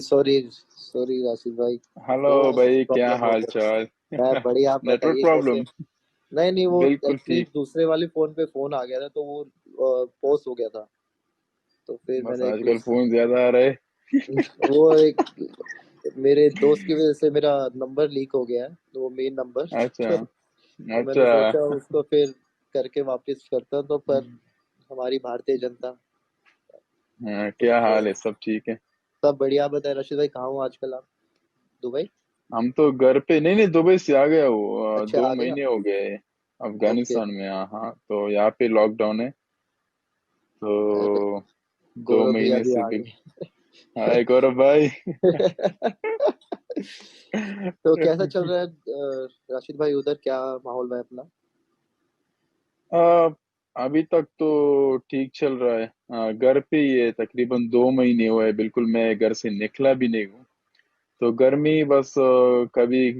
Sorry sorry Rashid भाई। Hello वो भाई, क्या प्रॉब्लम हो हाल गया। चाल? मैं बढ़िया, आप नेटवर्क बताइए कैसे हैं? प्रॉब्लम। नहीं नहीं, वो बिल्कुल एक्चुअली ठीक। दूसरे वाले फोन पे फोन आ गया था, तो वो पॉज हो गया था। तो फिर बस मैंने एक आजकल फोन ज्यादा आ रहे। वो एक मेरे दोस्त की वजह से मेरा नंबर लीक हो गया है, तो वो मेन नंबर अच्छा। तो मैंने अच्छा। सोचा उसको फिर करके वापस करता, तो पर हमारी भारतीय जनता। हाँ, तो क्या फिर हाल है? सब ठीक है? सब बढ़िया। आप बताए राशिद भाई, कहाँ हो आजकल आप? दुबई? हम तो घर पे नहीं नहीं, दुबई से आ गया हूँ। अच्छा, दो आ गए आप? महीने हो गए ओके। अफगानिस्तान में। हाँ हाँ, तो यहाँ पे लॉकडाउन है। अरे, तो दो गौरव भैया महीने भी से आ भी। गए। हाय गौरव भाई। तो कैसा चल रहा है राशिद भाई, उधर क्या माहौल है अपना? आ, अभी तक तो ठीक चल रहा है। घर पे ही है, तकरीबन 2 महीने हुए हैं। बिल्कुल मैं घर से निकला भी नहीं हूँ। तो गर्मी बस कभी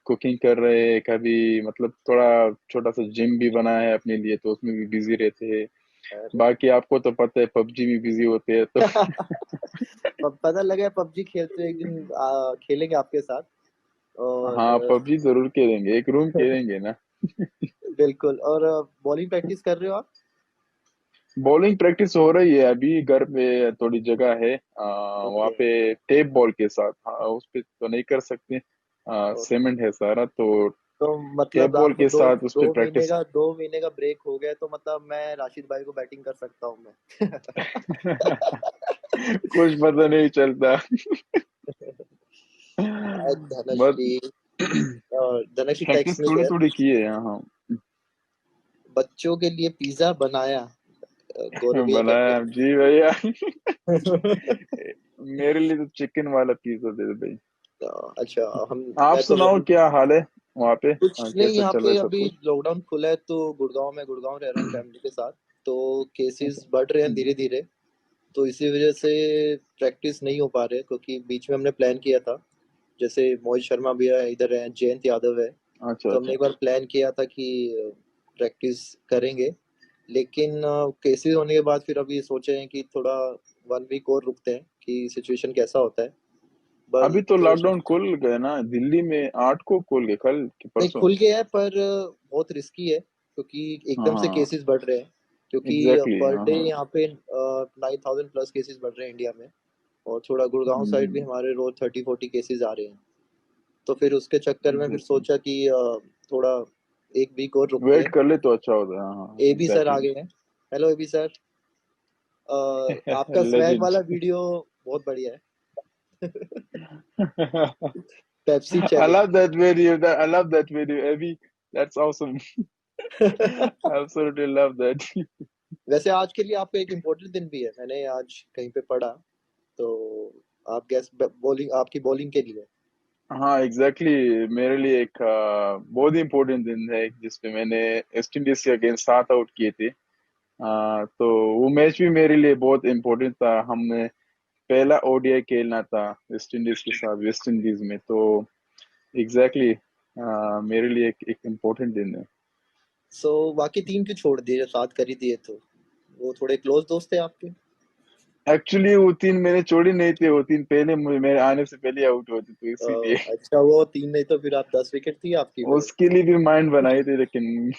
कुकिंग कर रहे हैं, कभी मतलब थोड़ा छोटा सा जिम भी बना है अपने लिए, तो उसमें भी बिजी रहते हैं। अरे बाकी आपको तो पता है, पबजी में बिजी होते हैं तो। पता लगा है पबजी खेलते हो, एक दिन खेलेंगे आपके साथ। हाँ, और पबजी जरूर खेलेंगे, एक रूम खेलेंगे ना। बिल्कुल। और बॉलिंग प्रैक्टिस कर रहे हो आप? बॉलिंग प्रैक्टिस हो रही है अभी घर पे। थोड़ी जगह है वहाँ ओके। पे टेप बॉल के साथ। हाँ, उस पे तो नहीं कर सकते। सीमेंट है सारा, तो तो टेप मतलब बॉल आपको के दो साथ उस पे दो महीने प्रैक्टिस। का 2 महीने का ब्रेक हो गया, तो मतलब मैं राशिद भाई को बैटिंग कर सकता हूँ मैं। कुछ पता नहीं चलता। बस धनश्री, और धनश्री टेक्स्ट प्रैक्टिस में थोड़ी है, थोड़ी की है। हाँ। बच्चों के लिए पिज्जा बनाया। गौरव भैया कहते बनाया जी भैया। हैं। मेरे लिए तो चिकन वाला पिज्जा दे दे भाई। अच्छा, हम आप मैं तो सुनाओ, क्या हाल है वहाँ पे? कुछ नहीं, कैसा यहाँ चल रहा पे है सब अभी कुछ? लॉकडाउन खुला है, तो गुड़गांव रह रहा हूँ फैमिली के साथ। तो केसेस बढ़ रहे हैं धीरे धीरे। तो इसी वजह से प्रैक्टिस नहीं हो पा रहे, क्योंकि बीच में हमने प्लान किया था। जैसे मोहित शर्मा भी है, इधर है जयंत यादव है। अच्छा तो हमने अच्छा। एक बार प्लान किया था कि प्रैक्टिस करेंगे, लेकिन केसेस होने के बाद फिर अभी सोचे हैं कि थोड़ा 1 वीक और रुकते हैं कि सिचुएशन कैसा होता है। बस अभी तो फिर लॉकडाउन खुल गए ना दिल्ली में, 8 को खुल गए, कल कि नहीं, परसों। खुल गया है पर बहुत रिस्की है, क्योंकि हाँ एकदम से हाँ। केसेस बढ़ रहे हैं। क्योंकि एग्जैक्टली पर हाँ डे हाँ। यहाँ पे 9,000 प्लस केसेस बढ़ रहे हैं इंडिया में। और थोड़ा गुड़गांव साइड भी हम्म। हमारे रोज 30-40 केसेस आ रहे हैं। तो फिर उसके चक्कर में फिर एग्जैक्टली। सोचा कि थोड़ा 1 वीक और रुकते वेट हैं। कर ले तो अच्छा होता है। हाँ हाँ, A B sir ah exactly. गए हैं। Hello A B sir. आपका स्वैग लेजेंड। वाला वीडियो बहुत बढ़िया है। Pepsi I challenge. love that video. I love that video, Abby. That's awesome. Absolutely love that. वैसे आज के लिए आपका एक इम्पोर्टेंट दिन भी है, मैंने आज कहीं पे पढ़ा। तो आप गैस बॉलिंग, आपकी बॉलिंग के लिए। हाँ एग्जैक्टली exactly, मेरे लिए एक बहुत ही इम्पोर्टेंट दिन है जिसपे मैंने वेस्ट इंडीज के अगेंस्ट 7 आउट किए थे। तो वो मैच भी मेरे लिए बहुत इम्पोर्टेंट था। हमने पहला ओडीआई खेलना था वेस्ट इंडीज के साथ, वेस्ट इंडीज में। तो एग्जैक्टली मेरे लिए एक इम्पोर्टेंट दिन है। सो बाकी तीन क्यों छोड़ दिए, जब साथ कर ही दिए तो? वो थोड़े क्लोज दोस्त थे आपके? एक्चुअली वो 3 मैंने छोड़ी नहीं थे, वो 3 पहले मेरे आने से पहले आउट होते, तो इसीलिए। अच्छा, वो तीन नहीं तो फिर आप 10 विकेट थी आपकी फिर। उसके लिए भी माइंड बनाई थी लेकिन।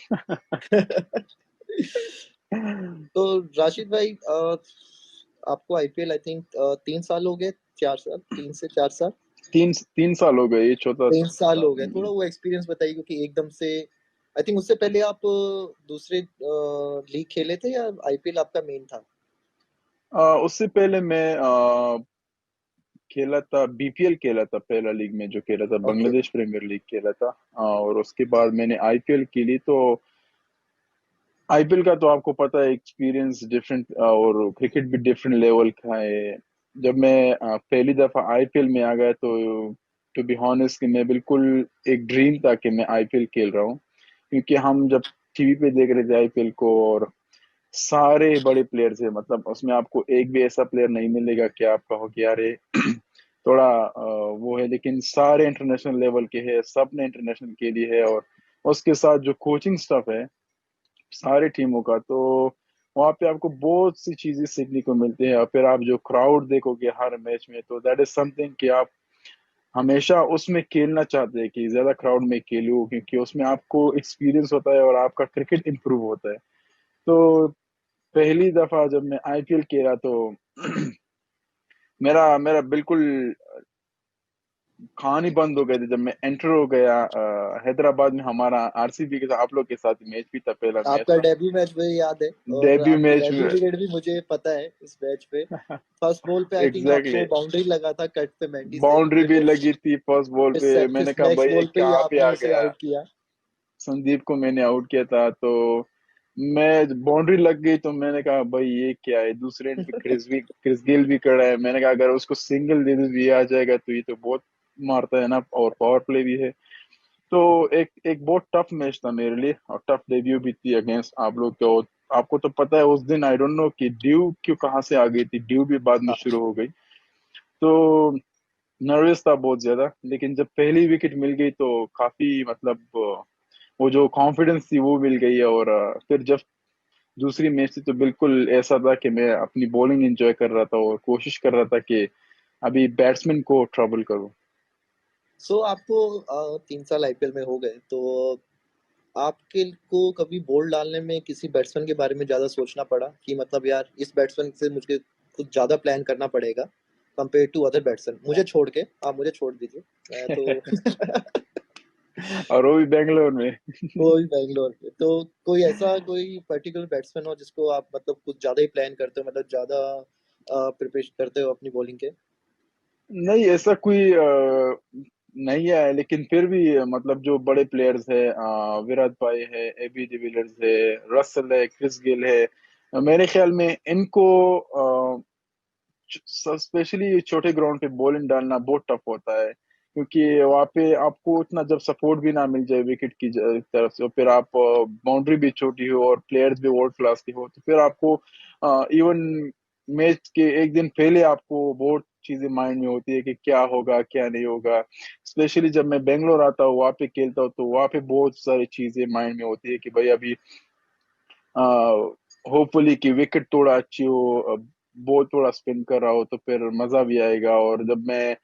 तो राशिद भाई, आपको आईपीएल आई थिंक 3 साल हो गए, 4 साल, 3 से 4 साल। 3 3 साल हो गए, ये चौथा 3 साल था। हो गए, थोड़ा वो एक्सपीरियंस बताइए, क्योंकि एकदम से आई थिंक उससे पहले आप दूसरे लीग खेले थे, या आईपीएल आपका मेन था? उससे पहले मैं खेला था, बीपीएल खेला था, पहला लीग में जो खेला था ओके। बांग्लादेश प्रीमियर लीग खेला था। और उसके बाद मैंने आईपीएल खेली। तो आईपीएल का तो आपको पता है, एक्सपीरियंस डिफरेंट और क्रिकेट भी डिफरेंट लेवल का है। जब मैं पहली दफा आईपीएल में आ गया तो टू बी हॉनेस्ट कि मैं बिल्कुल, एक ड्रीम था कि मैं आईपीएल खेल रहा हूँ। क्योंकि हम जब टीवी पे देख रहे थे आईपीएल को, और सारे बड़े प्लेयर थे, मतलब उसमें आपको एक भी ऐसा प्लेयर नहीं मिलेगा कि आप कहो कि यार ये थोड़ा वो है, लेकिन सारे इंटरनेशनल लेवल के हैं, सब ने इंटरनेशनल के लिए है। और उसके साथ जो कोचिंग स्टाफ है सारे टीमों का, तो वहां पे आपको बहुत सी चीजें सीखने को मिलती है। और फिर आप जो क्राउड देखोगे हर मैच में, तो दैट इज समथिंग कि आप हमेशा उसमें खेलना चाहते हैं कि ज्यादा क्राउड में खेलूं, क्योंकि उसमें आपको एक्सपीरियंस होता है और आपका क्रिकेट इंप्रूव होता है। तो पहली दफा जब मैं आईपीएल खेला तो मेरा मेरा बिल्कुल खान ही बंद हो गए थे जब मैं एंटर हो गया। हैदराबाद में हमारा आरसीबी के साथ, आप लोग के साथ मैच भी था, पहला मैच आपका था। डेब्यू मैच मुझे याद है, और डेब्यू आपकी मैच। डेब्यू विकेट भी मुझे पता है इस मैच पे। फर्स्ट बॉल पे आई थिंक एग्जैक्टली, आपको बाउंड्री लगा था कट पे मेंडी से, बाउंड्री भी लगी थी फर्स्ट बॉल पे। फिर मैंने कहा नेक्स्ट भाई ये बॉल पे ही कहाँ पे आपने आ उसे गया। आउट किया। संदीप को मैंने आउट किया था, तो मैं बाउंड्री लग गई तो मैंने कहा भाई ये क्या है, दूसरे एंड पे क्रिस गेल भी खड़ा है। मैंने कहा अगर उसको सिंगल दे दे तो ये आ जाएगा, तो ये तो बहुत मारता है ना, और पावर प्ले भी है। तो एक एक बहुत टफ मैच था मेरे लिए, और टफ डेब्यू भी थी अगेंस्ट आप लोग को। आपको तो पता है उस दिन आई डोंट नो कि ड्यू क्यों कहाँ से आ गई थी, ड्यू भी बाद में हाँ। शुरू हो गई। तो नर्वस था बहुत ज्यादा, लेकिन जब पहली विकेट मिल गई तो काफी मतलब वो जो कॉन्फिडेंस थी वो मिल गई। और फिर जब दूसरी मैच थी तो बिल्कुल ऐसा था कि मैं अपनी बॉलिंग एंजॉय कर रहा था और कोशिश कर रहा था कि अभी बैट्समैन को ट्रबल करूं। सो आपको 3 साल आईपीएल में हो गए, तो आपके को कभी बॉल डालने में किसी बैट्समैन के बारे में ज्यादा सोचना पड़ा कि मतलब यार इस बैट्समैन से मुझे कुछ ज्यादा प्लान करना पड़ेगा कंपेयर टू अदर बैट्समैन, मुझे छोड़ के, आप मुझे छोड़ दीजिए, मैं तो और वो भी बेंगलोर में। कोई बैंगलोर पे तो कोई ऐसा कोई पर्टिकुलर बैट्समैन हो जिसको आप मतलब कुछ ज्यादा ही प्लान करते हो, मतलब ज्यादा प्रिपरेशन करते हो अपनी बॉलिंग के? नहीं, ऐसा कोई नहीं है, लेकिन फिर भी मतलब जो बड़े प्लेयर्स है, विराट भाई है, एबी डिविलियर्स है, रसल है, क्रिस गेल है, मेरे ख्याल में इनको स्पेशली छोटे ग्राउंड पे बॉलिंग डालना बहुत टफ होता है, क्योंकि वहाँ पे आपको उतना जब सपोर्ट भी ना मिल जाए विकेट की तरफ से, और फिर आप बाउंड्री भी छोटी हो और प्लेयर्स भी वर्ल्ड क्लास के हो, तो फिर आपको इवन मैच के एक दिन पहले आपको बहुत चीजें माइंड में होती है कि क्या होगा क्या नहीं होगा। स्पेशली जब मैं बेंगलोर आता हूँ, वहाँ पे खेलता हूँ, तो वहाँ पे बहुत सारी चीजें माइंड में होती है कि भाई अभी होपफुली कि विकेट थोड़ा अच्छी हो, बॉल थोड़ा स्पिन कर रहा हो, तो फिर मजा भी आएगा। और जब मैं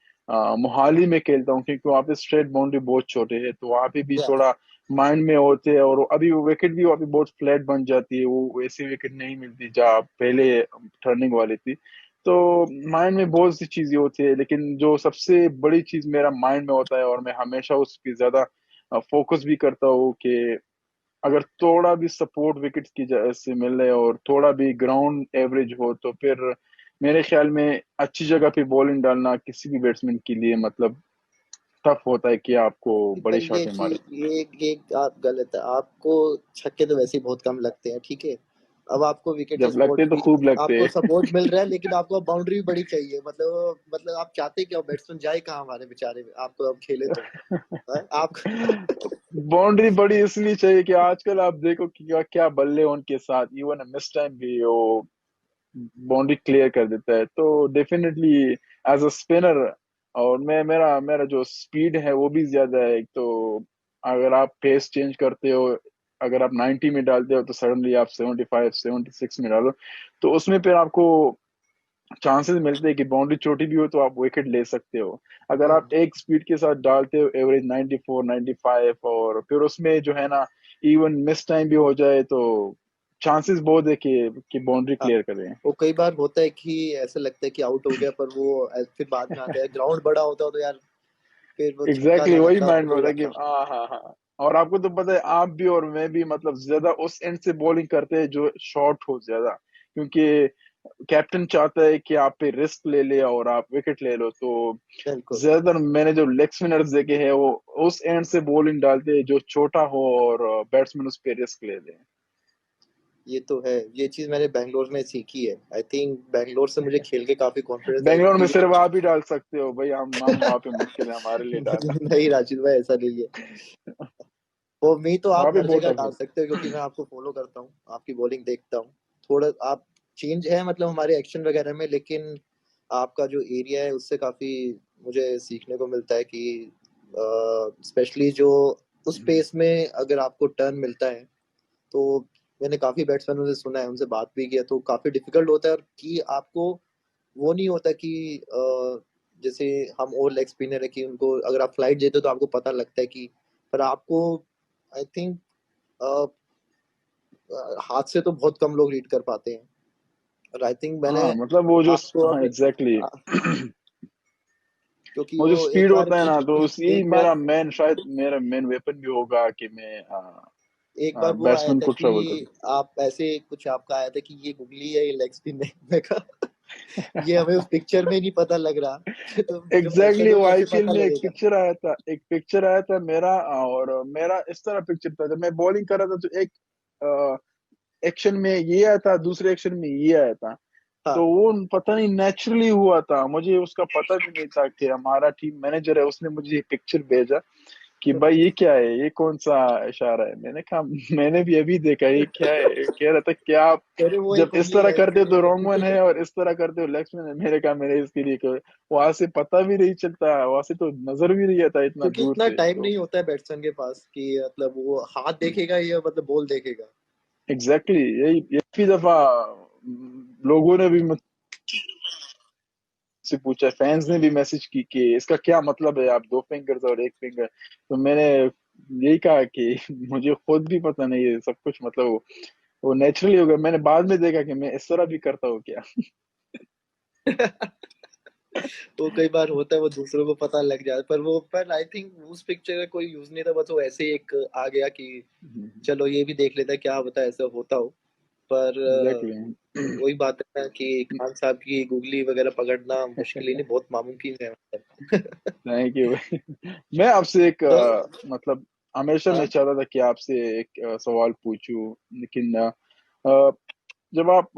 मोहाली में खेलता हूँ, क्योंकि वहाँ पे स्ट्रेट बाउंड्री बहुत छोटे है, तो वहाँ पे भी या थोड़ा माइंड में होते हैं। और अभी वो विकेट भी वहाँ पे बहुत फ्लैट बन जाती है, वो वैसी विकेट नहीं मिलती जहाँ पहले टर्निंग वाली थी। तो माइंड में बहुत सी चीजें होती है, लेकिन जो सबसे बड़ी चीज मेरा माइंड में होता है और मैं हमेशा उस पर ज्यादा फोकस भी करता हूँ कि अगर थोड़ा भी सपोर्ट विकेट की से मिले और थोड़ा भी ग्राउंड एवरेज हो, तो फिर मेरे ख्याल में अच्छी जगह पे बॉलिंग डालना किसी भी बैट्समैन के लिए मतलब टफ होता है कि आपको बड़े पर ये शॉट मारे। चीज, ये आप गलत है, आपको छक्के तो वैसे ही बहुत कम लगते हैं, ठीक है? अब आपको विकेट से जब लगते सपोर्ट हैं तो भी, खूब लगते आपको हैं। सपोर्ट मिल रहा है, लेकिन आपको बाउंड्री भी बड़ी चाहिए, मतलब आप चाहते क्या, बैट्समैन जाए कहाँ हमारे बेचारे, आपको अब खेले तो है? आप बाउंड्री बड़ी इसलिए चाहिए कि आजकल आप देखो कि क्या क्या बल्ले उनके साथ, इवन मिस टाइम भी वो बाउंड्री क्लियर कर देता है। तो डेफिनेटली एज अ स्पिनर, और मैं मेरा मेरा जो स्पीड है वो भी ज्यादा है। तो अगर आप पेस चेंज करते हो, अगर आप 90 में डालते हो तो सडनली आप 75 76 में डालो, तो उसमें फिर आपको चांसेस मिलते हैं कि बाउंड्री छोटी भी हो तो आप विकेट ले सकते हो। अगर हम्म, आप एक स्पीड के साथ डालते हो एवरेज 94 95, और फिर उसमें जो है ना इवन मिस टाइम भी हो जाए, तो चांसेस बहुत है कि बाउंड्री हाँ। क्लियर करें। वो कई बार होता है कि ऐसा लगता है कि आउट हो गया, पर वो फिर बाद में आता है, ग्राउंड बड़ा होता है तो यार फिर वो छक्का एग्जैक्टली, जाना वही टफ माइंड में हो होता है कि जाता है। हाँ हाँ हाँ। और आपको तो पता है, आप भी और मैं भी मतलब ज्यादा उस एंड से बॉलिंग करते हैं जो शॉर्ट हो ज्यादा, क्योंकि कैप्टन चाहता है कि आप पे रिस्क ले ले और आप विकेट ले लो। तो बिल्कुल, ज्यादातर मैंने जो लेग स्पिनर्स देखे हैं वो उस एंड से बॉलिंग डालते हैं जो छोटा हो और बैट्समैन उस पे रिस्क ले ले। ये तो है, ये चीज मैंने बैंगलोर में सीखी है। आई थिंक बैंगलोर से मुझे खेल के काफी कॉन्फिडेंस आया, बेंगलोर में क्योंकि सिर्फ आप ही डाल सकते हो भाई, हम वहां पे मुश्किल है हमारे लिए डालना। नहीं राशिद भाई, ऐसा नहीं है। वो मी तो आप वहां पे हर बहुत जगह टफ डाल है। सकते हो, क्योंकि मैं आपको फॉलो करता हूँ, आपकी बॉलिंग देखता हूँ। थोड़ा आप चेंज है मतलब हमारे एक्शन वगैरह में, लेकिन आपका जो एरिया है उससे काफी मुझे सीखने को मिलता है कि स्पेशली जो उस पेस में अगर आपको टर्न मिलता है, तो मैंने काफी बैट्समैनों से सुना है, उनसे बात भी किया, तो काफी डिफिकल्ट होता है। और कि आपको वो नहीं होता कि जैसे हम और लेग स्पिनर है कि उनको अगर आप फ्लाइट देते हो तो आपको पता लगता है कि, पर आपको आई थिंक हाथ से तो बहुत कम लोग रीड कर पाते हैं। और आई थिंक मैंने हाँ मतलब वो जो, आपको हाँ अगर एग्जैक्टली क्योंकि वो जो वो एक स्पीड बार होता है भी ना, तो उसी एक बार मेरा मेन, शायद मेरा मेन वेपन भी होगा कि मैं एक बार वो आया बैट्समैन था को ट्रेवल कि करूँ। आप ऐसे कुछ आपका आया था कि ये गुगली है, ये लेग स्पिन है। मैं कहा ये हमें उस पिक्चर में नहीं पता लग रहा। तो जो बैट्समैन एग्जैक्टली को वो कैसे आईपीएल पता में एक लगेगा। पिक्चर आया था, एक पिक्चर आया था मेरा, और मेरा इस तरह पिक्चर था, जब मैं बॉलिंग कर रहा था तो एक एक्शन में ये आया था, दूसरे एक्शन में ये आया था। तो हाँ वो पता नहीं नेचुरली हुआ था, मुझे उसका पता भी नहीं था कि हमारा टीम मैनेजर है, उसने मुझे ये पिक्चर भेजा कि भाई ये क्या है, ये कौन सा इशारा है। मैंने कहा मैंने भी अभी देखा, ये क्या है। कह रहा था क्या आप अरे वो जब एक इस उंगली तरह है करते हो तो इसलिए। रॉन्ग वन है, और इस तरह करते हो लेग स्पिन है। मेरे कहा मैंने इसके लिए वहां से पता भी नहीं चलता, वहां से तो नजर भी नहीं आता इतना क्योंकि दूर इतना से टाइम तो। नहीं होता है बैट्समैन के पास कि मतलब वो हाथ देखेगा या मतलब बॉल देखेगा। एग्जैक्टली यही काफी दफा लोगों ने भी से पूछा, फैंस ने भी मैसेज की कि इसका क्या मतलब है, आप दो फिंगर्स और एक फिंगर। तो मैंने यही कहा कि मुझे खुद भी पता नहीं है सब कुछ, मतलब वो नेचुरली होगा। मैंने बाद में देखा कि मैं इस तरह भी करता हूँ क्या। तो कई बार होता है वो दूसरों को पता लग जाता है, पर वो पर आई थिंक उस पिक्चर का कोई यूज नहीं था, बस वो ऐसे ही एक आ गया कि चलो ये भी देख लेता है क्या होता है ऐसा होता हो। पर एग्जैक्टली। वही बात है ना कि खान साहब की गूगली वगैरह पकड़ना मुश्किल ही नहीं, बहुत नामुमकिन है मतलब। Thank you. मैं आपसे एक तो मतलब हमेशा मैं हाँ चाहता था कि आपसे एक सवाल पूछूं, लेकिन जब आप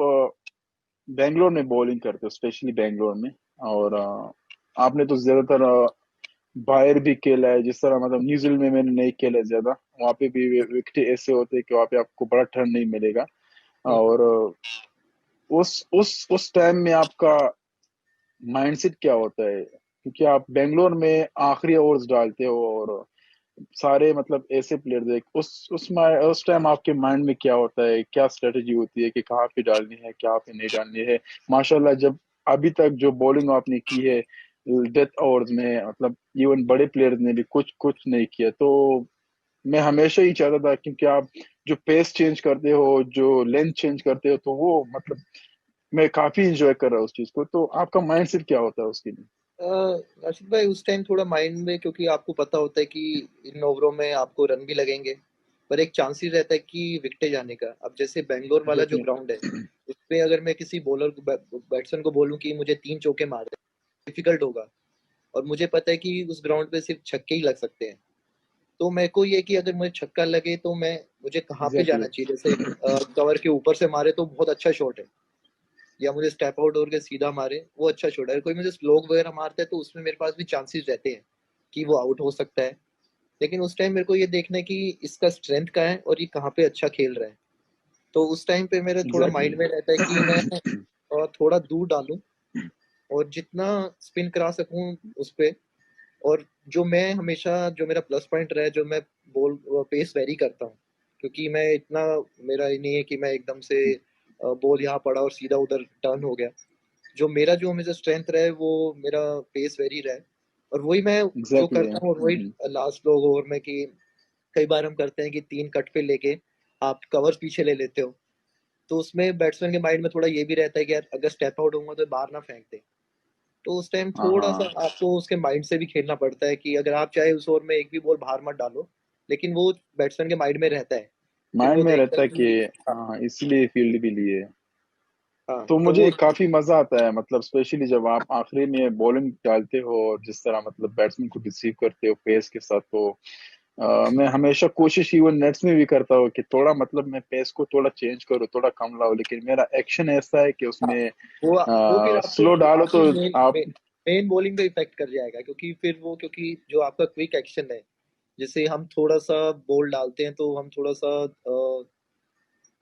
बेंगलोर में बॉलिंग करते हो, स्पेशली बेंगलोर में, और आपने तो ज्यादातर बाहर भी खेला है, जिस तरह मतलब न्यूजीलैंड में मैंने नहीं खेला है ज्यादा। वहां पे भी विकेट ऐसे होते हैं कि वहां पे आपको बड़ा टर्न नहीं मिलेगा। और उस टाइम में आपका माइंडसेट क्या होता है, क्योंकि आप बेंगलोर में आखिरी ओवर्स डालते हो, और सारे मतलब ऐसे प्लेयर देख उस टाइम आपके माइंड में क्या होता है, क्या स्ट्रेटेजी होती है कि कहाँ पे डालनी है, कहाँ पे नहीं डालनी है। माशाल्लाह, जब अभी तक जो बॉलिंग आपने की है डेथ ओवर्स में, मतलब इवन बड़े प्लेयर्स ने भी कुछ कुछ नहीं किया। तो मैं हमेशा ही चाहता था, क्योंकि आप जो पेस चेंज करते हो, जो लेंथ चेंज करते हो, तो वो मतलब मैं काफी इंजॉय कर रहा हूँ उस चीज को। तो आपका माइंडसेट क्या होता है उसके लिए? आशिफ भाई उस टाइम थोड़ा माइंड में, क्योंकि आपको पता होता है कि इन ओवरों में आपको रन भी लगेंगे, पर एक चांस ही रहता है कि विकेट जाने का। अब जैसे बेंगलोर वाला जो एग्जैक्टली। ग्राउंड है, उस पे अगर मैं किसी बॉलर को बैट्समैन को बोलूं कि मुझे 3 चौके मार दे, डिफिकल्ट होगा। और मुझे पता है कि उस ग्राउंड पे सिर्फ छक्के ही लग सकते हैं। तो मेरे को ये कि अगर मुझे छक्का लगे तो मैं मुझे कहाँ पे एग्जैक्टली। जाना चाहिए। जैसे कवर के ऊपर से मारे तो बहुत अच्छा शॉट है, या मुझे स्टेप आउट होकर सीधा मारे वो अच्छा शॉट है। अगर कोई मुझे स्लोग वगैरह मारता है तो उसमें मेरे पास भी चांसेस रहते हैं कि वो आउट हो सकता है। लेकिन उस टाइम मेरे को ये देखना है कि इसका स्ट्रेंथ क्या है और ये कहाँ पे अच्छा खेल रहा है। तो उस टाइम पे मेरे थोड़ा एग्जैक्टली। माइंड में रहता है कि मैं थोड़ा दूर डालूं और जितना स्पिन करा सकूं उस पे। और जो मैं हमेशा, जो मेरा प्लस पॉइंट रहा है, जो मैं बॉल पेस वेरी करता हूँ, क्योंकि मैं इतना, मेरा ये नहीं है कि मैं एकदम से बॉल यहाँ पड़ा और सीधा उधर टर्न हो गया। जो मेरा, जो मुझे स्ट्रेंथ रहा है वो मेरा पेस वेरी रहा है। और वही मैं जो एग्जैक्टली। करता हूँ, और वही लास्ट लोग ओवर में कि कई बार हम करते हैं कि 3 कट पे लेके आप कवर्स पीछे ले लेते हो। तो उसमें बैट्समैन के माइंड में थोड़ा ये भी रहता है कि यार अगर स्टेप आउट होगा तो बाहर ना फेंक दे। तो उस टाइम हाँ थोड़ा सा हाँ, आपको उसके माइंड से भी खेलना पड़ता है कि अगर आप चाहे उस ओवर में एक भी बॉल बाहर मत डालो, लेकिन वो बैट्समैन के माइंड में रहता है। फिर माइंड वो में देखता रहता है है कि कि हाँ हाँ इसलिए फील्ड भी लिए। हाँ, तो तो मुझे वो काफी मजा आता है, मतलब स्पेशली जब आप आखिरी में बॉलिंग डालते हो, और जिस तरह मतलब बैट्समैन को रिसीव करते हो पेस के साथ। तो मैं हमेशा कोशिश इवन नेट्स में भी करता हूँ कि थोड़ा मतलब मैं पेस को थोड़ा चेंज करूँ, थोड़ा कम लाऊं, लेकिन मेरा एक्शन ऐसा है कि हाँ, उसमें वो फिर आपको स्लो डालो आपकी तो मेन आप। मेन बॉलिंग पे इफेक्ट कर जाएगा, क्योंकि फिर वो, क्योंकि जो आपका क्विक एक्शन है, जैसे हम थोड़ा सा बॉल डालते हैं तो हम थोड़ा सा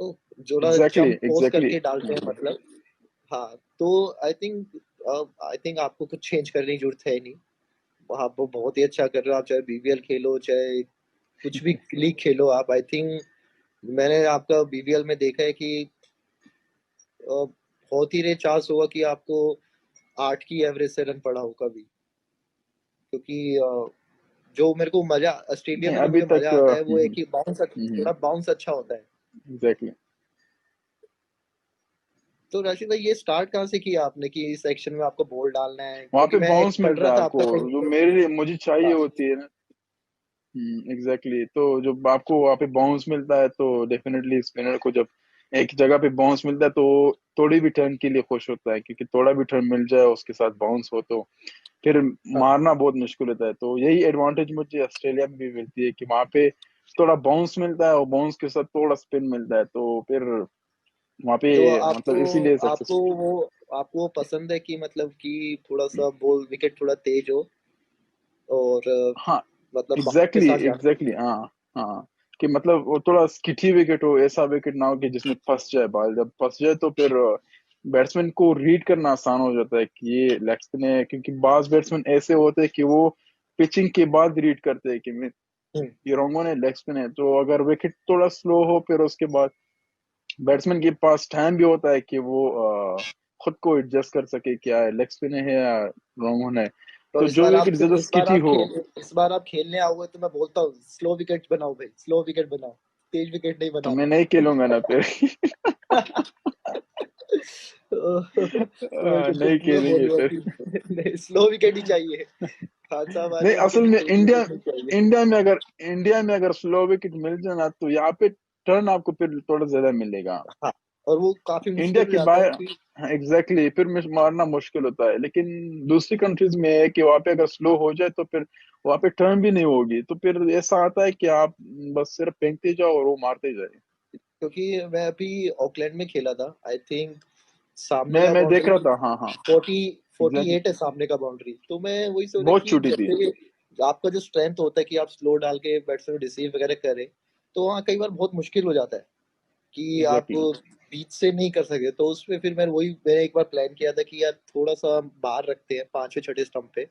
तो जोड़ा एग्जैक्टली जंप पॉज एग्जैक्टली। करके डालते हैं मतलब। हाँ, तो आई थिंक आपको कुछ चेंज करने की जरूरत है नहीं। आप वो बहुत ही अच्छा कर रहे हो, आप चाहे बीबीएल खेलो चाहे कुछ भी लीग खेलो, आप आई थिंक मैंने आपका बीबीएल में देखा है कि बहुत ही रेयर चांस होगा कि आपको 8 की एवरेज से रन पड़ा हो कभी, क्योंकि जो मेरे को मजा ऑस्ट्रेलिया नहीं में जो अभी मुझे मजा तक। आता है वो है कि बाउंस, थोड़ा बाउंस अच्छा होता है। एग्जैक्टली। तो राशिद भाई, ये स्टार्ट कहाँ से किया आपने कि इस सेक्शन में आपको बॉल डालना है? वहां क्योंकि पे मैं एक बाउंस पढ़ मिलता रहा है था आपको, आपका कहीं जो पे। मेरे लिए मुझे चाहिए हाँ। होती है ना। एग्जैक्टली, तो जब आपको वहाँ पे बाउंस मिलता है तो डेफिनेटली स्पिनर को जब एक जगह पे बाउंस मिलता है तो थोड़ी भी टर्न के लिए खुश होता है, क्योंकि थोड़ा भी टर्न मिल जाए उसके साथ बाउंस हो तो फिर हाँ। मारना बहुत मुश्किल होता है। तो यही एडवांटेज मुझे ऑस्ट्रेलिया में भी मिलती है कि वहाँ पे थोड़ा बाउंस मिलता है और बाउंस के साथ थोड़ा स्पिन मिलता है, तो फिर वहाँ पे तो मतलब आपको इसीलिए आपको सक्सेसफुल। वो आपको पसंद है कि मतलब कि थोड़ा सा बॉल विकेट थोड़ा तेज हो और हाँ मतलब बाउंस के एग्जैक्टली साथ जाना? एग्जैक्टली, हाँ हाँ। कि मतलब वो थोड़ा स्किटी विकेट हो, ऐसा विकेट ना हो कि जिसमें फंस जाए बॉल। जब फंस जाए तो फिर बैट्समैन को रीड करना आसान हो जाता है कि ये लेग स्पिन है, क्योंकि बाज बैट्समैन ऐसे होते हैं कि वो पिचिंग के बाद रीड करते हैं कि हम्म। ये रोंगो ने लेग स्पिन है। तो अगर विकेट थोड़ा स्लो हो फिर उसके बाद बैट्समैन के पास टाइम भी होता है कि वो खुद को एडजस्ट कर सके, क्या है लेग स्पिन है या रोंगो है। तो तो जो विकेट ज्यादा स्किटी हो। इस बार आप खेलने आओगे तो मैं बोलता हूँ स्लो विकेट बनाओ भाई, स्लो विकेट बनाओ, तेज विकेट नहीं तो मैं बनाना। नहीं खेलूंगा ना फिर। तो मैं तो नहीं मैं खेलेंगे बोलूंगा फिर। कि नहीं, स्लो विकेट ही चाहिए। खान साहब आ नहीं जाए लेकिन असल में तेज इंडिया विकेट नहीं चाहिए। इंडिया में अगर स्लो विकेट मिल जाए ना तो यहाँ पे टर्न आपको फिर थोड़ा ज्यादा मिलेगा। हाँ, और वो काफी इंडिया मुश्किल हो के जाता है बाहर कि एग्जैक्टली फिर मारना मुश्किल होता है, लेकिन दूसरी कंट्रीज में है कि वहाँ पे अगर स्लो हो जाए तो फिर वहाँ पे टर्न भी नहीं होगी, तो फिर ऐसा आता है कि आप बस सिर्फ फेंकते जाओ और वो मारते जाए। क्योंकि मैं अभी ऑकलैंड में खेला था, आई थिंक सामने का मैं देख रहा बाउंड्री था, हाँ हाँ। 40 एग्जैक्टली, 48 है सामने का बाउंड्री। तो मैं वही सोच रहा बहुत कि छोटी थी। जैसे आपका जो स्ट्रेंथ होता है कि आप स्लो डाल के बैट्समैन को रिसीव वगैरह करें, तो वहाँ कई बार बहुत मुश्किल हो जाता है कि आप एग्जैक्टली, बीच से नहीं कर सके। तो उसमें फिर मैंने एक बार प्लान किया था कि यार थोड़ा सा बाहर रखते हैं 5वें 6ठे स्टंप पे,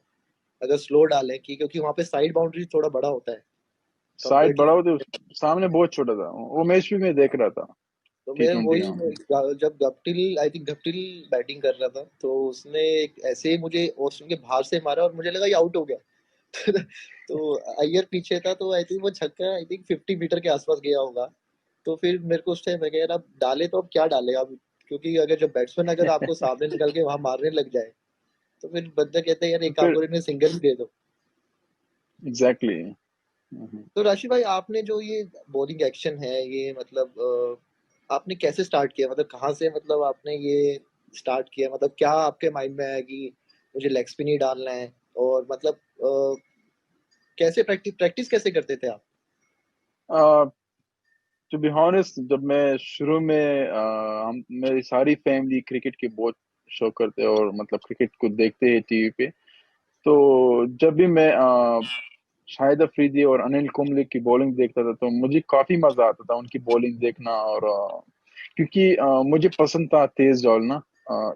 अगर स्लो डालें कि क्योंकि वहाँ पे साइड बाउंड्री थोड़ा बड़ा होता है साइड बड़ा कंपेरेटिव। होते सामने बहुत छोटा था, वो मैच भी मैं देख रहा था। तो टी मैं ट्वेंटी वही, हाँ। जब गप्टिल बैटिंग कर रहा था तो उसने ऐसे ही मुझे ऑस्टिन के बाहर से मारा और मुझे लगा ये आउट हो गया। तो अय्यर पीछे था तो आई थिंक वो छक्का आई थिंक 50 मीटर के आसपास गया होगा। तो फिर मेरे को उस टाइम मैं कह यार अब डाले तो अब क्या डाले अब, क्योंकि अगर जब बैट्समैन अगर आपको सामने निकल के वहां मारने लग जाए तो फिर बंदा कहते हैं यार तो एक काम फिर करो इन्हें सिंगल ही दे दो। एग्जैक्टली। तो राशि भाई, आपने जो ये बॉलिंग एक्शन है ये मतलब आपने कैसे स्टार्ट किया, मतलब कहाँ से मतलब आपने ये स्टार्ट किया, मतलब क्या आपके माइंड में आया कि मुझे लेग स्पिन ही डालना है? और मतलब कैसे प्रैक्टिस प्रैक्टिस कैसे करते थे आप? टू बी ऑनेस्ट, जब मैं शुरू में हम मेरी सारी फैमिली क्रिकेट के बहुत शौक करते हैं और मतलब क्रिकेट को देखते हैं टीवी पे। तो जब भी मैं शाहिद अफरीदी और अनिल कुंबले की बॉलिंग देखता था तो मुझे काफी मजा आता था उनकी बॉलिंग देखना। और क्योंकि मुझे पसंद था तेज डालना,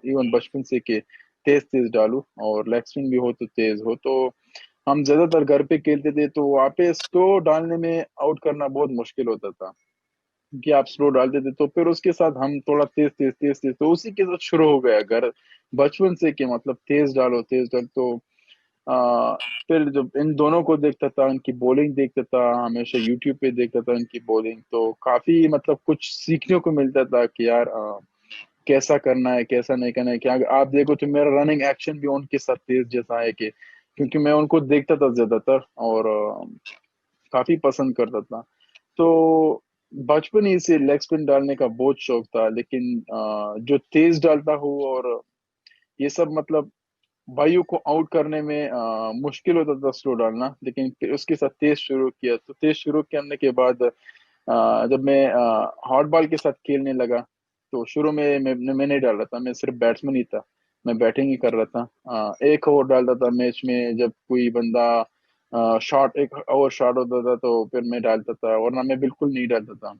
इवन बचपन से कि तेज तेज डालूं और लेग स्पिन भी हो तो तेज हो। तो हम ज्यादातर घर पे खेलते थे तो वहाँ पे स्लो डालने में आउट करना बहुत मुश्किल होता था, कि आप स्लो डालते थे तो फिर उसके साथ हम थोड़ा तेज तेज तेज तेज, तो उसी के साथ शुरू हो गया घर बचपन से कि मतलब तेज डालो तेज डालो। तो आ, फिर जब इन दोनों को देखता था, इनकी बॉलिंग देखता था, हमेशा यूट्यूब पे देखता था इनकी बॉलिंग, तो काफी मतलब कुछ सीखने को मिलता था कि यार कैसा करना है कैसा नहीं करना है। क्या आप देखो तो मेरा रनिंग एक्शन भी उनके साथ तेज जैसा है कि क्योंकि मैं उनको देखता था ज्यादातर और काफी पसंद करता था। तो बचपन ही से लेग स्पिन डालने का बहुत शौक था, लेकिन जो तेज डालता हूँ और ये सब मतलब भाइयों को आउट करने में मुश्किल होता था स्लो डालना, लेकिन फिर उसके साथ तेज शुरू किया। तो तेज शुरू करने के बाद जब मैं हॉट बॉल के साथ खेलने लगा तो शुरू में मैं नहीं डाल रहा था, मैं सिर्फ बैट्समैन ही था, मैं बैटिंग ही कर रहा था। एक ओवर डालता था मैच में, जब कोई बंदा शॉट एक ओवर शॉट होता था तो फिर मैं डालता था, वरना मैं बिल्कुल नहीं डालता था।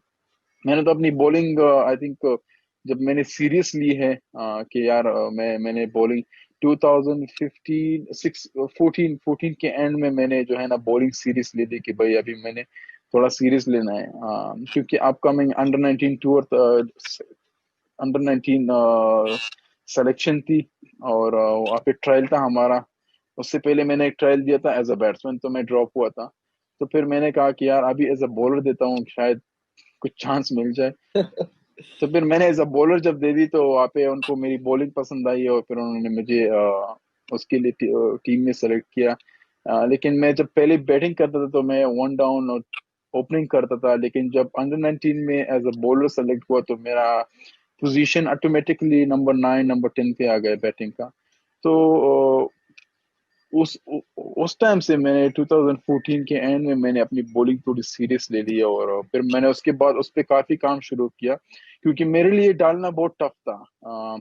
मैंने तो अपनी बॉलिंग आई थिंक जब मैंने सीरियस ली है कि यार मैंने बॉलिंग 2015 6 14 14 के एंड में मैंने जो है ना बॉलिंग सीरीज ली थी कि भाई अभी मैंने थोड़ा सीरियस लेना है, क्योंकि upcoming under 19 tour, under 19 selection थी, और वहाँ पे ट्रायल था हमारा। उससे पहले मैंने एक ट्रायल दिया था एज अ बैट्समैन, तो मैं ड्रॉप हुआ था। तो फिर मैंने कहा कि यार अभी एज अ बॉलर देता हूँ, शायद कुछ चांस मिल जाए। तो फिर मैंने एज अ बॉलर जब दे दी, तो वहाँ पे उनको मेरी बॉलिंग पसंद आई, और फिर उन्होंने मुझे उसके लिए टीम में सेलेक्ट किया। लेकिन मैं जब पहले बैटिंग करता था तो मैं वन डाउन और ओपनिंग करता था, लेकिन जब अंडर 19 में एज अ बॉलर सेलेक्ट हुआ तो मेरा पोजीशन ऑटोमेटिकली नंबर 9 नंबर 10 पे आ गया बैटिंग का। तो उस उस टाइम से मैंने 2014 के एंड में मैंने अपनी बॉलिंग थोड़ी सीरियस ले ली, और फिर मैंने उसके बाद उस पर काफी काम शुरू किया, क्योंकि मेरे लिए डालना बहुत टफ था।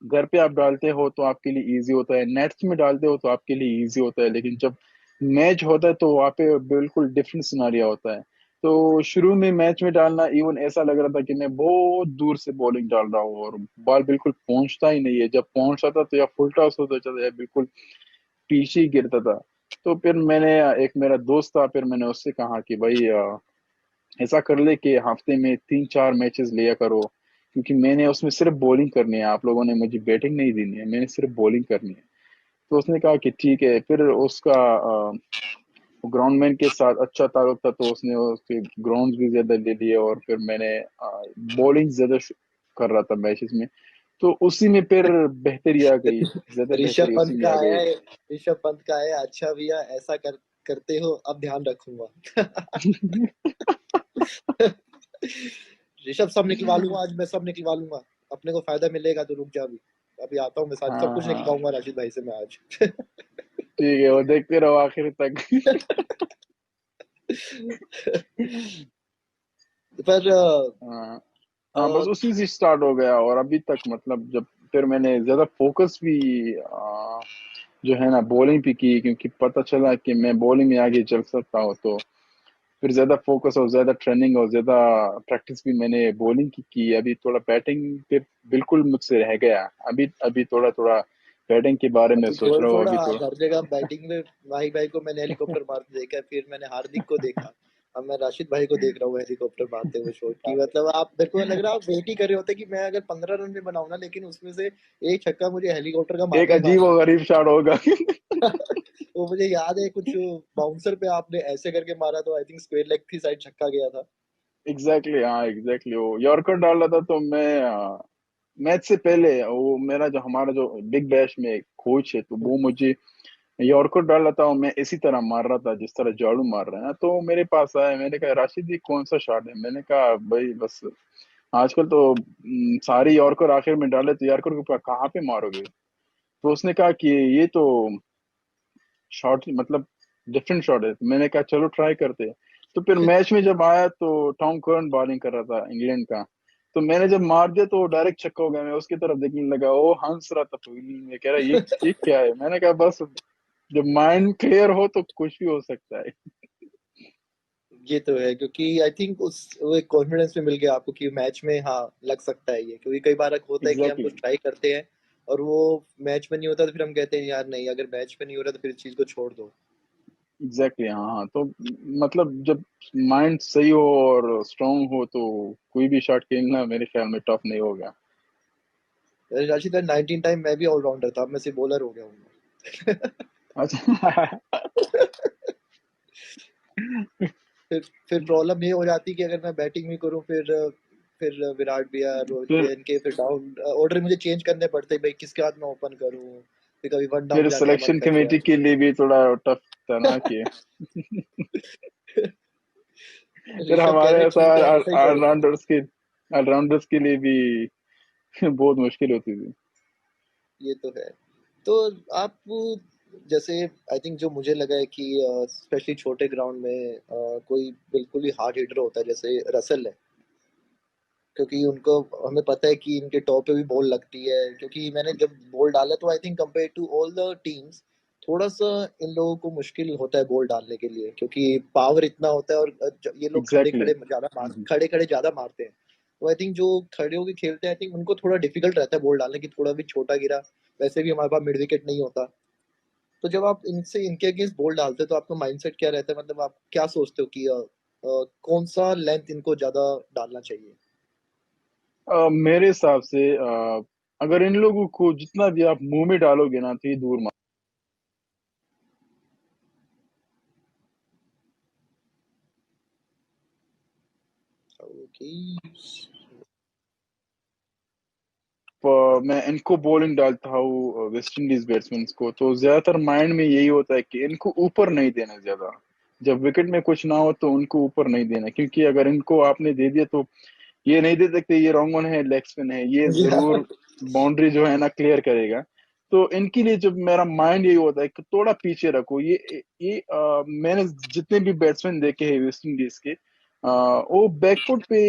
घर पे आप डालते हो तो आपके लिए इजी होता है, नेट्स में डालते हो तो आपके लिए इजी होता है, लेकिन जब मैच होता है तो वहाँ पे बिल्कुल डिफरेंट सिनारिया होता है। तो शुरू में मैच में डालना इवन ऐसा लग रहा था कि मैं बहुत दूर से बॉलिंग डाल रहा हूँ, और बॉल बिल्कुल पहुंचता ही नहीं है, जब पहुंचता था तो या फुल टॉस होता था या बिल्कुल पीछे ही गिरता था। तो फिर मैंने, एक मेरा दोस्त था, फिर मैंने उससे कहा कि भाई ऐसा कर ले कि हफ्ते में 3-4 मैचेस लिया करो, क्योंकि मैंने उसमें सिर्फ बॉलिंग करनी है, आप लोगों ने मुझे बैटिंग नहीं देनी है, मैंने सिर्फ बॉलिंग करनी है। तो उसने कहा कि ठीक है। फिर उसका ग्राउंडमैन के साथ अच्छा ताल्लुक था, तो उसने उसके ग्राउंड भी ज्यादा ले लिए, और फिर मैंने बॉलिंग ज्यादा कर रहा था मैचेस में। तो उसी में फिर बेहतरी आ गई, ज्यादा ऋषभ बेहतरी पंत उसी में का आ आया गई। है। ऋषभ पंत का आया, अच्छा भैया ऐसा करते हो, अब ध्यान रखूंगा। ऋषभ सब निकलवा लूंगा आज, मैं सब निकलवा लूंगा। अपने को फायदा मिलेगा तो रुक जा अभी। अभी आता हूँ मैं, साथ सब हाँ कुछ हाँ, निकलवाऊंगा राशिद भाई से मैं आज। ठीक है, वो देखते रहो आखिर तक। पर हाँ हाँ, बस अ, उसी से स्टार्ट हो गया, और अभी तक मतलब जब फिर मैंने ज्यादा फोकस भी जो है ना बॉलिंग पे की, क्योंकि पता चला कि मैं बॉलिंग में आगे चल सकता हूँ, तो फिर ज्यादा फोकस और ज्यादा ट्रेनिंग और ज्यादा प्रैक्टिस भी मैंने बॉलिंग की। अभी थोड़ा बैटिंग फिर बिल्कुल मुझसे रह गया। अभी अभी थोड़ा थोड़ा बैटिंग के बारे में अभी सोच थोड़ा रहा हूँ थोड़ा अभी थोड़ा। हर जगह बैटिंग में। भाई भाई को मैंने हेलीकॉप्टर मारते देखा है, फिर मैंने हार्दिक को देखा। अब मैं राशिद भाई को देख रहा हूँ हेलीकॉप्टर मारते हुए शॉट की। मतलब आप, मेरे को लग रहा है आप वेट ही कर रहे होते कि मैं अगर 15 रन भी बनाऊं ना, लेकिन उसमें से एक छक्का मुझे हेलीकॉप्टर का एक मारना ही अजीब मारना और गरीब शॉट होगा। है। वो मुझे याद है, कुछ बाउंसर पे आपने ऐसे करके मारा तो आई थिंक स्क्वायर लेग थी साइड, छक्का गया था। एग्जैक्टली, हाँ एग्जैक्टली, वो यॉर्कर डाल रहा था, तो मैं मैच से पहले वो मेरा जो हमारा जो बिग बैश में कोच है, तो वो मुझे यॉर्कर डाल रहा था, और मैं इसी तरह मार रहा था जिस तरह झाड़ू मार रहा है ना। तो मेरे पास आया, मैंने कहा राशिद जी कौन सा शॉट है? मैंने कहा भाई बस आजकल तो सारे यॉर्कर आखिर में डाले, तो यॉर्कर के ऊपर कहाँ पे मारोगे? तो उसने कहा कि ये तो शॉट मतलब डिफरेंट शॉट है। तो मैंने कहा चलो ट्राई करते हैं। तो फिर मैच में जब आया तो टॉम कर्न बॉलिंग कर रहा था इंग्लैंड का, तो मैंने जब मार दिया तो डायरेक्ट छक्का हो गया। मैं उसकी तरफ देखने लगा, वो हंस रहा था फील्डिंग में, कह रहा ये क्या है? मैंने कहा बस जब माइंड क्लियर हो तो कुछ भी हो सकता है। ये तो है, क्योंकि आई थिंक उस वो एक कॉन्फिडेंस में मिल गया आपको कि मैच में हाँ लग सकता है ये। क्योंकि कई बार होता है कि हम एग्जैक्टली कुछ ट्राई करते हैं और वो मैच में नहीं होता, तो फिर हम कहते हैं यार नहीं, अगर मैच में नहीं हो रहा तो फिर इस चीज को छोड़ दो। एग्जैक्टली, हाँ हाँ। तो मतलब जब माइंड सही हो और स्ट्रांग हो तो कोई भी शॉट खेलना मेरे ख्याल में टफ नहीं होगा। राशिद 19 टाइम मैं भी ऑलराउंडर था, अब मैं सिर्फ बॉलर हो गया हूँ। अच्छा। फिर प्रॉब्लम ये हो जाती कि अगर मैं बैटिंग भी करूं, फिर विराट भैया, रोहित फिर भैया, इनके फिर डाउन ऑर्डर मुझे चेंज करने पड़ते, भाई किसके हाथ में ओपन करूं। फिर कभी वन डाउन फिर जाने का मन सिलेक्शन कर गया। कमेटी के लिए भी थोड़ा टफ था ना कि फिर ऋषभ कह हमारे रहे ऐसा ठीक है ऐसा ही करूंगा। ऑलराउंडर्स के लिए भी बहुत मुश्किल होती थी। ये तो है। तो आप जैसे, आई थिंक जो मुझे लगा है कि स्पेशली छोटे ग्राउंड में कोई बिल्कुल ही हार्ड हिटर होता है जैसे रसल है। क्योंकि उनको, हमें पता है कि इनके टॉप पे भी बॉल लगती है। क्योंकि मैंने जब बॉल डाला तो I think compare to all the teams थोड़ा सा इन लोगों को मुश्किल होता है बॉल डालने के लिए, क्योंकि पावर इतना होता है और ये लोग खड़े एग्जैक्टली, खड़े ज्यादा खड़े खड़े ज्यादा मारते हैं। तो आई थिंक जो खड़े होके खेलते हैं, आई थिंक उनको थोड़ा डिफिकल्ट रहता है बॉल डालने की, थोड़ा भी छोटा गिरा। वैसे भी हमारे पास मिड विकेट नहीं होता। तो जब आप इनसे इनके अगेंस्ट बॉल डालते हो तो आपका माइंडसेट क्या रहता है? मतलब आप क्या सोचते हो कि कौन सा लेंथ इनको ज्यादा डालना चाहिए? मेरे हिसाब से अगर इन लोगों को जितना भी आप मुंह में डालोगे ना तो ये दूर मार। ओके। मैं इनको बॉलिंग डालता हूँ वेस्ट इंडीज बैट्समैन को, तो ज्यादातर माइंड में यही होता है कि इनको ऊपर नहीं देना ज्यादा। जब विकेट में कुछ ना हो तो उनको ऊपर नहीं देना, क्योंकि अगर इनको आपने दे दिया तो ये नहीं दे सकते ये रॉन्ग ऑन है, लेग स्पिन है, ये जरूर बाउंड्री जो है ना क्लियर करेगा। तो इनके लिए जब मेरा माइंड यही होता है कि थोड़ा पीछे रखो ये मैंने जितने भी बैट्समैन देखे हैं वेस्ट इंडीज के, वो बैकफुट पे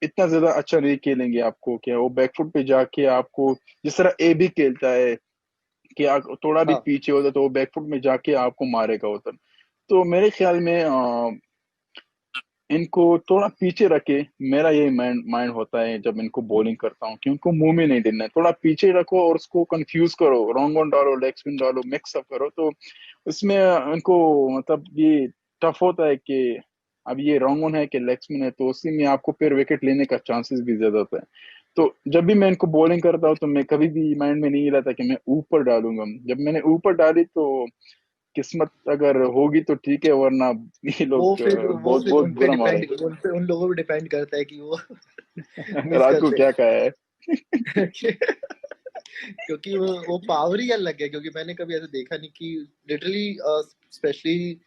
इतना ज्यादा अच्छा नहीं खेलेंगे आपको, क्या वो बैकफुट पे जाके आपको जिस तरह ए भी खेलता है कि आप थोड़ा भी हाँ। पीछे होता तो वो बैकफुट में जाके आपको मारेगा उधर। तो मेरे ख्याल में इनको थोड़ा पीछे रखे, मेरा ये माइंड माइंड होता है जब इनको बॉलिंग करता हूँ कि उनको मुंह में नहीं देना है, थोड़ा पीछे रखो और उसको कंफ्यूज करो, रॉन्ग ऑन डालो, लेग स्पिन डालो, मिक्स अप करो, तो उसमें इनको मतलब ये टफ होता है कि अब ये रॉन्ग ऑन है कि लेग स्पिन है, तो उसी में आपको फिर विकेट लेने का चांसेस भी ज्यादा होता है। तो जब भी मैं इनको बॉलिंग करता हूँ तो मैं कभी भी माइंड में नहीं रहता कि मैं ऊपर डालूंगा। जब मैंने ऊपर डाली तो किस्मत अगर होगी तो ठीक है, वरना ये लोग वो बहुत फिर बहुत उन पे बुरा डिपेंड, मारेंगे। उन लोगों पे डिपेंड करता है कि वो मिस रात को करते क्या कहा है। हैं। क्योंकि वो पावर ही अलग है, क्योंकि मैंने कभी ऐसे देखा नहीं कि लिटरली स्पेशली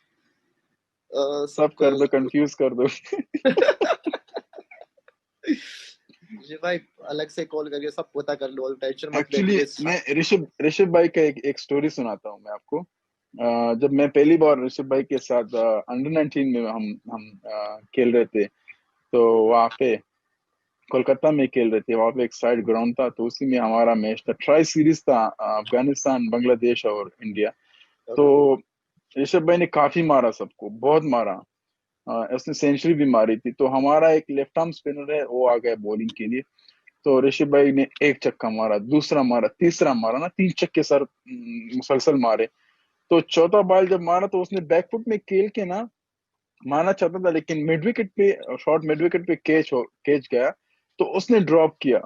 सब सब। कर दो, कंफ्यूज कर दो। जी भाई, अलग से कॉल करके सब पता कर लो, टेंशन मत ले एक्चुअली प्लीज। मैं ऋषभ ऋषभ भाई का एक स्टोरी सुनाता हूँ मैं आपको। जब मैं पहली बार ऋषभ भाई के साथ अंडर 19 में हम खेल रहे थे, तो वहाँ पे कोलकाता में खेल रहे थे, वहाँ पे एक साइड ग्राउंड था, तो उसी में हमारा मैच था, ट्राई सीरीज था, अफगानिस्तान, बांग्लादेश और इंडिया। तो ओके। ऋषभ भाई ने काफी मारा, सबको बहुत मारा। उसने सेंचुरी भी मारी थी, तो हमारा एक लेफ्ट आर्म स्पिनर है, वो आ गया बॉलिंग के लिए। तो ऋषभ भाई ने एक छक्का मारा, दूसरा मारा, तीसरा मारा ना, 3 छक्के सर मुसलसल मारे। तो चौथा बॉल जब मारा तो उसने बैकफुट में खेल के ना मारना चाहता था, लेकिन मिड विकेट पे शॉर्ट, मिड विकेट पे कैच गया, तो उसने ड्रॉप किया।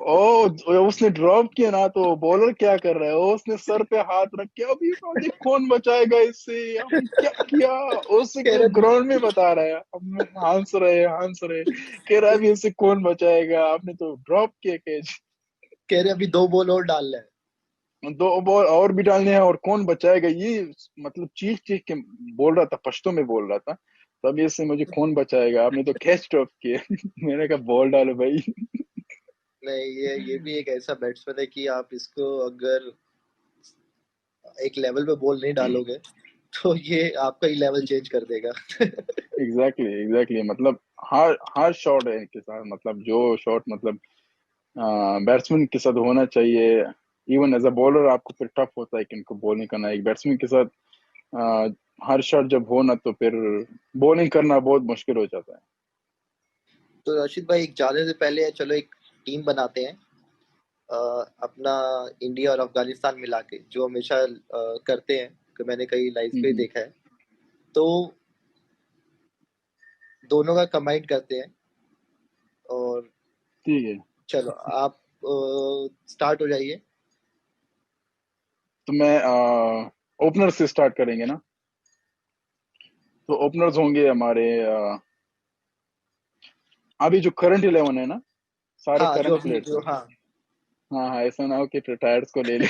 ओ उसने ड्रॉप किया ना, तो बॉलर क्या कर रहा है, वो उसने सर पे हाथ रख के अभी मुझे कौन बचाएगा इससे, हमने क्या किया, उससे कह को रहे ग्राउंड में बता रहा है, हम हंस रहे कह रहा है अभी इससे कौन बचाएगा, आपने तो ड्रॉप किया कैच। कह रहे अभी 2 बॉल और डालना है। 2 बॉल और भी डालने हैं और कौन बचाएगा ये, मतलब चीख चीख के बोल रहा था, पश्तो में बोल रहा था, तब ये से मुझे कौन बचाएगा, आपने तो कैच ड्रॉप किया। मैंने कहा बॉल डालो भाई। नहीं, ये भी एक ऐसा बैट्समैन है कि आप इसको अगर एक लेवल पे बॉल नहीं डालोगे तो ये आपका ही लेवल चेंज कर देगा। एग्जैक्टली एग्जैक्टली, मतलब हर हर शॉट है इनके साथ, मतलब जो शॉट मतलब बैट्समैन के साथ होना चाहिए। इवन एज अ बॉलर आपको फिर टफ होता है कि इनको बॉलिंग करना, एक बैट्समैन के साथ अ, हर शॉट जब हो ना तो फिर बॉलिंग करना बहुत मुश्किल हो जाता है। तो रशीद भाई, एक जाने से पहले चलो एक टीम बनाते हैं, अ, अपना इंडिया और अफगानिस्तान मिला के, जो हमेशा करते हैं, कि मैंने कहीं लाइव पे ही हम्म। देखा है। तो दोनों का कंबाइन करते हैं, और ठीक है, चलो आप स्टार्ट हो जाइए। तो मैं ओपनर से स्टार्ट करेंगे ना। तो ओपनर्स होंगे हमारे अभी जो करंट 11 है ना, सारे हाँ, जो करंट अभी प्लेयर्स जो, हैं। हाँ। हाँ हाँ, ऐसा ना हो कि रिटायर्स को ले लें।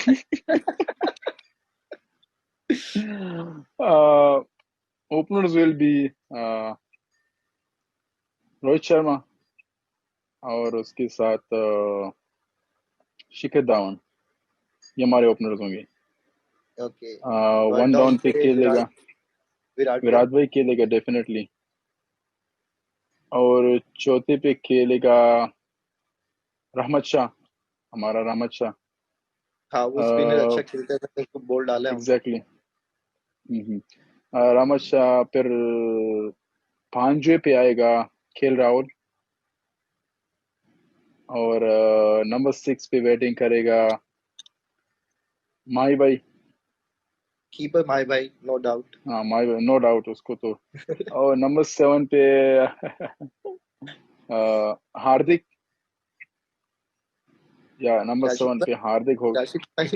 Openers will be Rohit Sharma, और उसके साथ शिखर धवन, ये हमारे ओपनर्स होंगे। Okay. One one down down पे पे खेलेगा विराट भैया। विराट भाई, खेलेगा डेफिनेटली। और चौथे पे खेलेगा रहमत शाह, हमारा रहमत शाह। हाँ, वो स्पिनर अच्छा खेलता है, मैंने उसको बॉल डाला है उनको। एग्जैक्टली। रहमत शाह, फिर पांचवे पे आएगा खेल राहुल, और नंबर 6 पे बैटिंग करेगा माही भाई। कीपर माय भाई, नो डाउट। हाँ माय, नो डाउट उसको तो। और नंबर 7 पे हार्दिक, या नंबर राशिद 7 पे भाई, हार्दिक हो। राशिद भाई,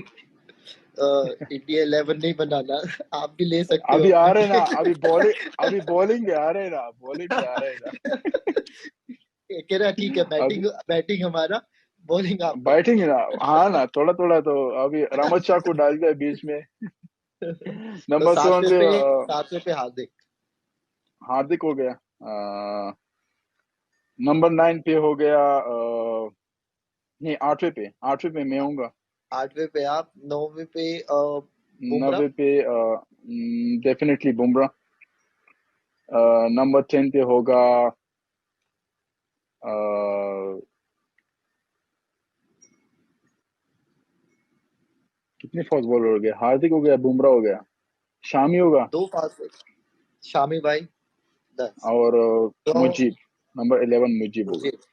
इंडिया 11 नहीं बनाना। आप भी ले सकते हो अभी आ अपने रहे ना, प्लेयर। अभी बॉलिंग में आ रहे ना, बॉलिंग में आ रहे ना। कह रहा ठीक है, अभी बैटिंग बैटिंग हमारा, बॉलिंग आपका। बैटिंग ना, हाँ ना, थोड़ा थोड़ा तो। अभी रामच्चा को डाल दिया बीच में। तो नंबर 7 पे सातवें पे हार्दिक। हार्दिक हो गया। नंबर 9 पे हो गया नहीं, 8वें पे मैं आऊंगा। 8वें पे आप, 9वें पे बुमराह। 9वें पे डेफिनेटली बुमराह। नंबर 10 पे होगा अ, कितने फास्ट बॉलर हो गए? हार्दिक हो गया, बुमराह हो गया, शामी होगा, दो फास्ट, शामी भाई 10। और तो मुजीब, नंबर 11 मुजीब मुझे होगा।